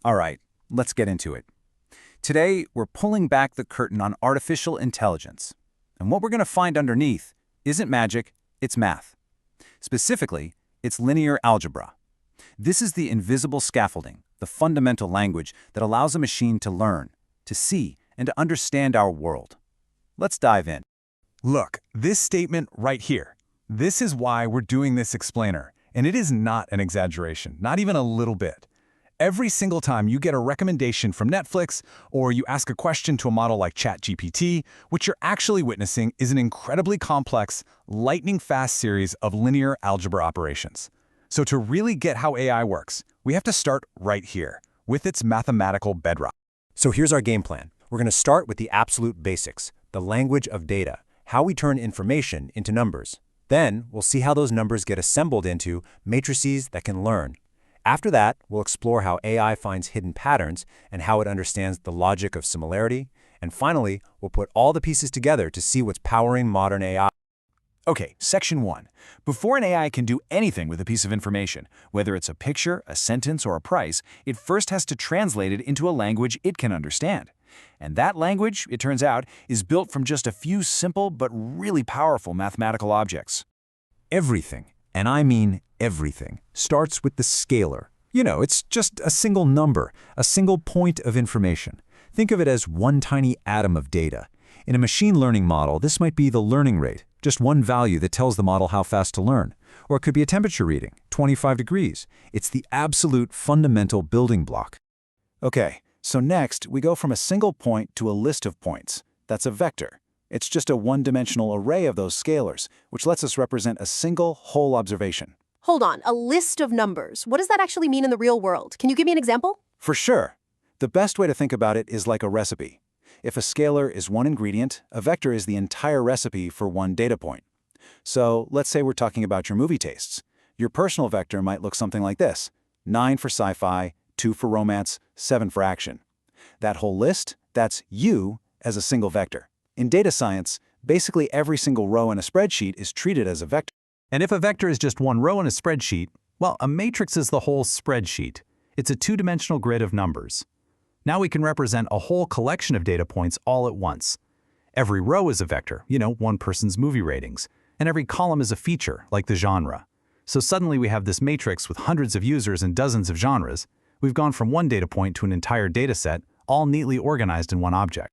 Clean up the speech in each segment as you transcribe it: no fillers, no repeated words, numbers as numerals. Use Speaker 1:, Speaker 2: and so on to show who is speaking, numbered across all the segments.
Speaker 1: All right, let's get into it. Today, we're pulling back the curtain on artificial intelligence. And what we're going to find underneath isn't magic, it's math. Specifically, it's linear algebra. This is the invisible scaffolding, the fundamental language that allows a machine to learn, to see, and to understand our world. Let's dive in.
Speaker 2: Look, this statement right here. This is why we're doing this explainer, and it is not an exaggeration, not even a little bit. Every single time you get a recommendation from Netflix or you ask a question to a model like ChatGPT, what you're actually witnessing is an incredibly complex, lightning-fast series of linear algebra operations. So to really get how AI works, we have to start right here, with its mathematical bedrock.
Speaker 3: So here's our game plan. We're going to start with the absolute basics, the language of data, how we turn information into numbers. Then we'll see how those numbers get assembled into matrices that can learn. After that, we'll explore how AI finds hidden patterns and how it understands the logic of similarity. And finally, we'll put all the pieces together to see what's powering modern AI.
Speaker 1: Okay, section 1. Before an AI can do anything with a piece of information, whether it's a picture, a sentence, or a price, it first has to translate it into a language it can understand. And that language, it turns out, is built from just a few simple but really powerful mathematical objects.
Speaker 3: Everything, and I mean everything, starts with the scalar. You know, it's just a single number, a single point of information. Think of it as one tiny atom of data. In a machine learning model, this might be the learning rate, just one value that tells the model how fast to learn. Or it could be a temperature reading, 25 degrees. It's the absolute fundamental building block.
Speaker 1: Okay, so next we go from a single point to a list of points. That's a vector. It's just a one-dimensional array of those scalars, which lets us represent a single whole observation.
Speaker 4: Hold on, a list of numbers. What does that actually mean in the real world? Can you give me an example?
Speaker 1: For sure. The best way to think about it is like a recipe. If a scalar is one ingredient, a vector is the entire recipe for one data point. So let's say we're talking about your movie tastes. Your personal vector might look something like this: 9 for sci-fi, 2 for romance, 7 for action. That whole list, that's you as a single vector. In data science, basically every single row in a spreadsheet is treated as a vector.
Speaker 2: And if a vector is just one row in a spreadsheet, well, a matrix is the whole spreadsheet. It's a two-dimensional grid of numbers. Now we can represent a whole collection of data points all at once. Every row is a vector, one person's movie ratings, and every column is a feature, like the genre. So suddenly we have this matrix with hundreds of users and dozens of genres. We've gone from one data point to an entire data set, all neatly organized in one object.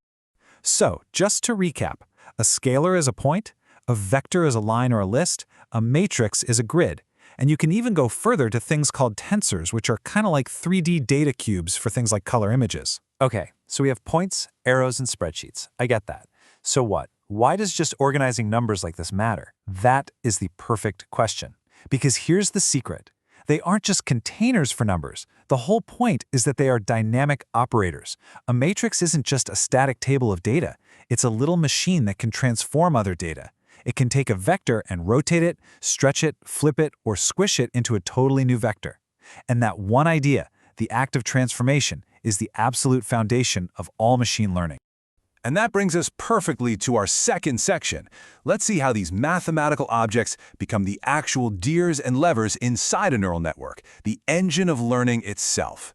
Speaker 3: So, just to recap, a scalar is a point, a vector is a line or a list, a matrix is a grid. And you can even go further to things called tensors, which are kind of like 3D data cubes for things like color images. Okay, so we have points, arrows, and spreadsheets. I get that. So what? Why does just organizing numbers like this matter? That is the perfect question. Because here's the secret. They aren't just containers for numbers. The whole point is that they are dynamic operators. A matrix isn't just a static table of data. It's a little machine that can transform other data. It can take a vector and rotate it, stretch it, flip it, or squish it into a totally new vector. And that one idea, the act of transformation, is the absolute foundation of all machine learning.
Speaker 2: And that brings us perfectly to our second section. Let's see how these mathematical objects become the actual gears and levers inside a neural network, the engine of learning itself.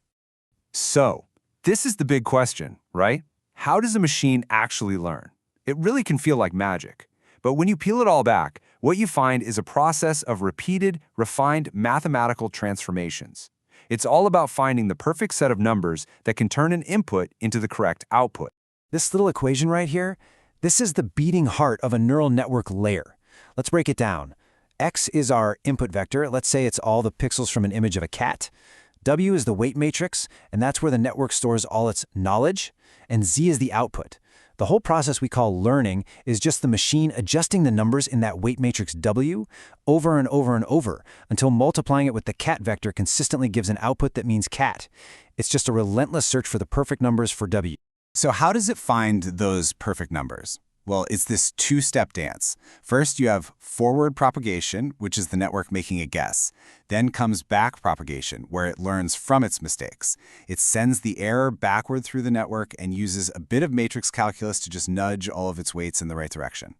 Speaker 5: So, this is the big question, right? How does a machine actually learn? It really can feel like magic. But when you peel it all back, what you find is a process of repeated, refined mathematical transformations. It's all about finding the perfect set of numbers that can turn an input into the correct output.
Speaker 3: This little equation right here, this is the beating heart of a neural network layer. Let's break it down. X is our input vector. Let's say it's all the pixels from an image of a cat. W is the weight matrix, and that's where the network stores all its knowledge. And Z is the output. The whole process we call learning is just the machine adjusting the numbers in that weight matrix W over and over and over until multiplying it with the cat vector consistently gives an output that means cat. It's just a relentless search for the perfect numbers for W.
Speaker 6: So how does it find those perfect numbers? Well, it's this two-step dance. First, you have forward propagation, which is the network making a guess. Then comes back propagation, where it learns from its mistakes. It sends the error backward through the network and uses a bit of matrix calculus to just nudge all of its weights in the right direction.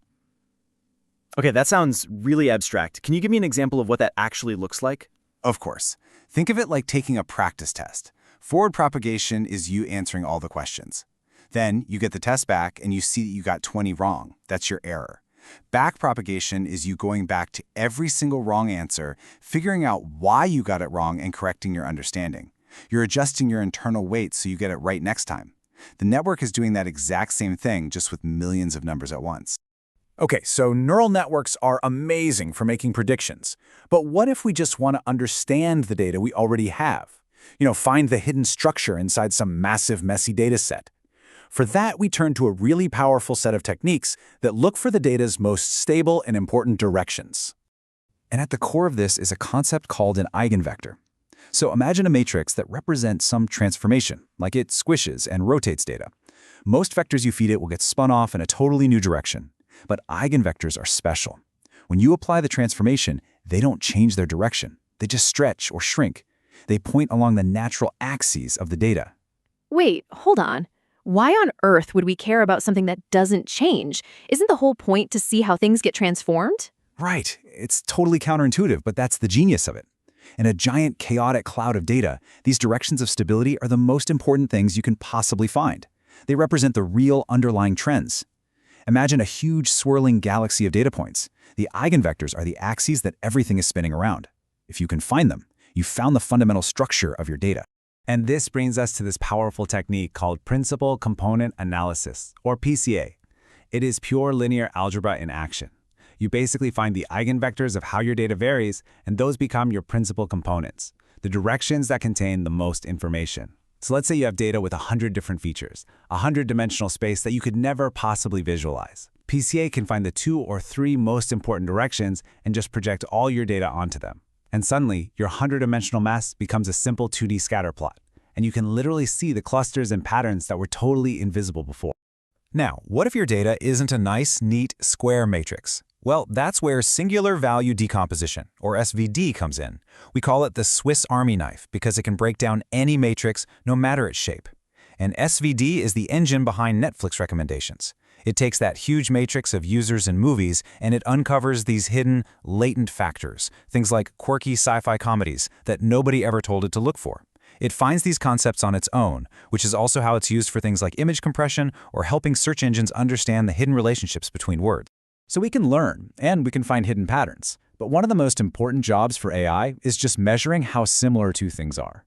Speaker 7: Okay, that sounds really abstract. Can you give me an example of what that actually looks like?
Speaker 6: Of course. Think of it like taking a practice test. Forward propagation is you answering all the questions. Then you get the test back and you see that you got 20 wrong. That's your error. Back propagation is you going back to every single wrong answer, figuring out why you got it wrong and correcting your understanding. You're adjusting your internal weight so you get it right next time. The network is doing that exact same thing, just with millions of numbers at once.
Speaker 1: Okay, so neural networks are amazing for making predictions. But what if we just want to understand the data we already have? Find the hidden structure inside some massive, messy data set. For that, we turn to a really powerful set of techniques that look for the data's most stable and important directions. And at the core of this is a concept called an eigenvector. So imagine a matrix that represents some transformation, like it squishes and rotates data. Most vectors you feed it will get spun off in a totally new direction. But eigenvectors are special. When you apply the transformation, they don't change their direction. They just stretch or shrink. They point along the natural axes of the data.
Speaker 8: Wait, hold on. Why on earth would we care about something that doesn't change? Isn't the whole point to see how things get transformed?
Speaker 1: Right. It's totally counterintuitive, but that's the genius of it. In a giant chaotic cloud of data, these directions of stability are the most important things you can possibly find. They represent the real underlying trends. Imagine a huge swirling galaxy of data points. The eigenvectors are the axes that everything is spinning around. If you can find them, you've found the fundamental structure of your data.
Speaker 2: And this brings us to this powerful technique called principal component analysis, or PCA. It is pure linear algebra in action. You basically find the eigenvectors of how your data varies, and those become your principal components, the directions that contain the most information. So let's say you have data with 100 different features, a 100-dimensional space that you could never possibly visualize. PCA can find the 2 or 3 most important directions and just project all your data onto them. And suddenly, your 100-dimensional mass becomes a simple 2D scatter plot, and you can literally see the clusters and patterns that were totally invisible before.
Speaker 3: Now, what if your data isn't a nice, neat, square matrix? Well, that's where singular value decomposition, or SVD, comes in. We call it the Swiss Army knife because it can break down any matrix, no matter its shape. And SVD is the engine behind Netflix recommendations. It takes that huge matrix of users and movies, and it uncovers these hidden, latent factors, things like quirky sci-fi comedies that nobody ever told it to look for. It finds these concepts on its own, which is also how it's used for things like image compression or helping search engines understand the hidden relationships between words.
Speaker 1: So we can learn, and we can find hidden patterns. But one of the most important jobs for AI is just measuring how similar two things are.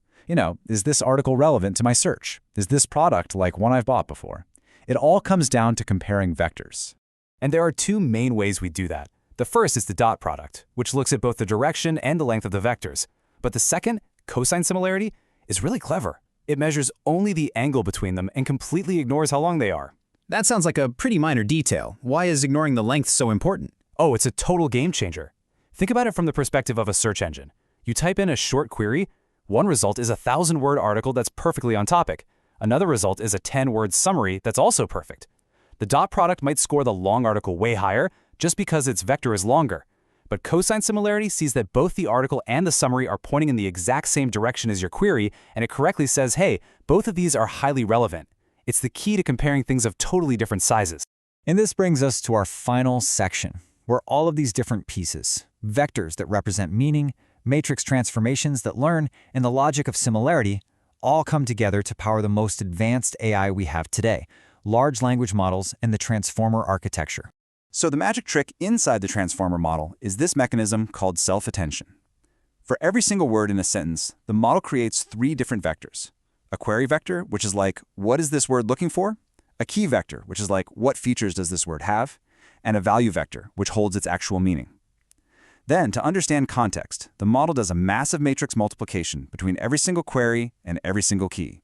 Speaker 1: Is this article relevant to my search? Is this product like one I've bought before? It all comes down to comparing vectors.
Speaker 2: And there are 2 main ways we do that. The first is the dot product, which looks at both the direction and the length of the vectors. But the second, cosine similarity, is really clever. It measures only the angle between them and completely ignores how long they are.
Speaker 7: That sounds like a pretty minor detail. Why is ignoring the length so important?
Speaker 2: Oh, it's a total game changer. Think about it from the perspective of a search engine. You type in a short query, one result is a 1,000-word article that's perfectly on topic. Another result is a 10-word summary that's also perfect. The dot product might score the long article way higher just because its vector is longer. But cosine similarity sees that both the article and the summary are pointing in the exact same direction as your query, and it correctly says, hey, both of these are highly relevant. It's the key to comparing things of totally different sizes.
Speaker 3: And this brings us to our final section, where all of these different pieces, vectors that represent meaning, matrix transformations that learn, and the logic of similarity, all come together to power the most advanced AI we have today, large language models and the transformer architecture.
Speaker 1: So the magic trick inside the transformer model is this mechanism called self-attention. For every single word in a sentence, the model creates 3 different vectors. A query vector, which is like, what is this word looking for? A key vector, which is like, what features does this word have? And a value vector, which holds its actual meaning. Then, to understand context, the model does a massive matrix multiplication between every single query and every single key.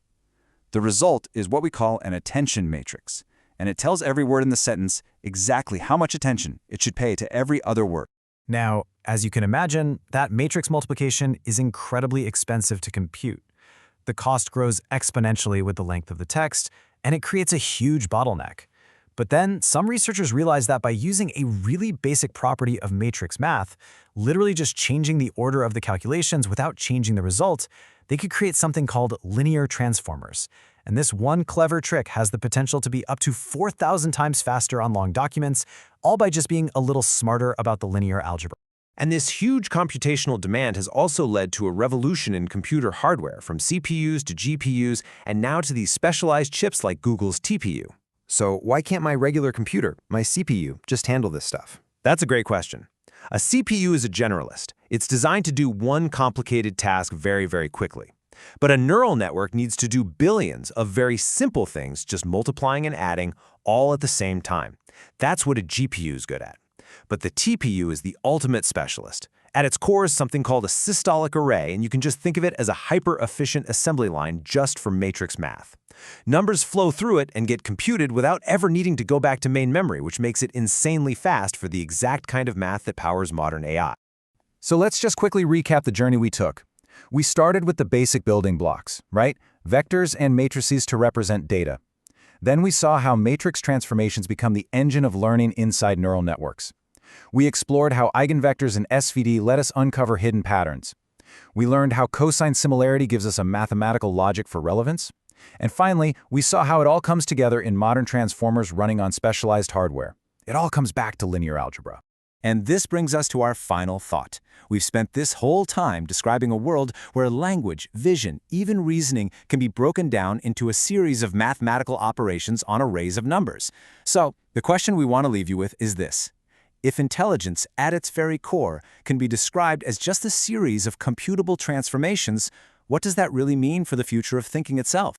Speaker 1: The result is what we call an attention matrix, and it tells every word in the sentence exactly how much attention it should pay to every other word.
Speaker 3: Now, as you can imagine, that matrix multiplication is incredibly expensive to compute. The cost grows exponentially with the length of the text, and it creates a huge bottleneck. But then some researchers realized that by using a really basic property of matrix math, literally just changing the order of the calculations without changing the result, they could create something called linear transformers. And this one clever trick has the potential to be up to 4,000 times faster on long documents, all by just being a little smarter about the linear algebra.
Speaker 5: And this huge computational demand has also led to a revolution in computer hardware, from CPUs to GPUs, and now to these specialized chips like Google's TPU. So why can't my regular computer, my CPU, just handle this stuff? That's a great question. A CPU is a generalist. It's designed to do one complicated task very, very quickly. But a neural network needs to do billions of very simple things, just multiplying and adding, all at the same time. That's what a GPU is good at. But the TPU is the ultimate specialist. At its core is something called a systolic array, and you can just think of it as a hyper-efficient assembly line just for matrix math. Numbers flow through it and get computed without ever needing to go back to main memory, which makes it insanely fast for the exact kind of math that powers modern AI.
Speaker 1: So let's just quickly recap the journey we took. We started with the basic building blocks, right? Vectors and matrices to represent data. Then we saw how matrix transformations become the engine of learning inside neural networks. We explored how eigenvectors and SVD let us uncover hidden patterns. We learned how cosine similarity gives us a mathematical logic for relevance. And finally, we saw how it all comes together in modern transformers running on specialized hardware. It all comes back to linear algebra.
Speaker 6: And this brings us to our final thought. We've spent this whole time describing a world where language, vision, even reasoning can be broken down into a series of mathematical operations on arrays of numbers. So, the question we want to leave you with is this. If intelligence, at its very core, can be described as just a series of computable transformations, what does that really mean for the future of thinking itself?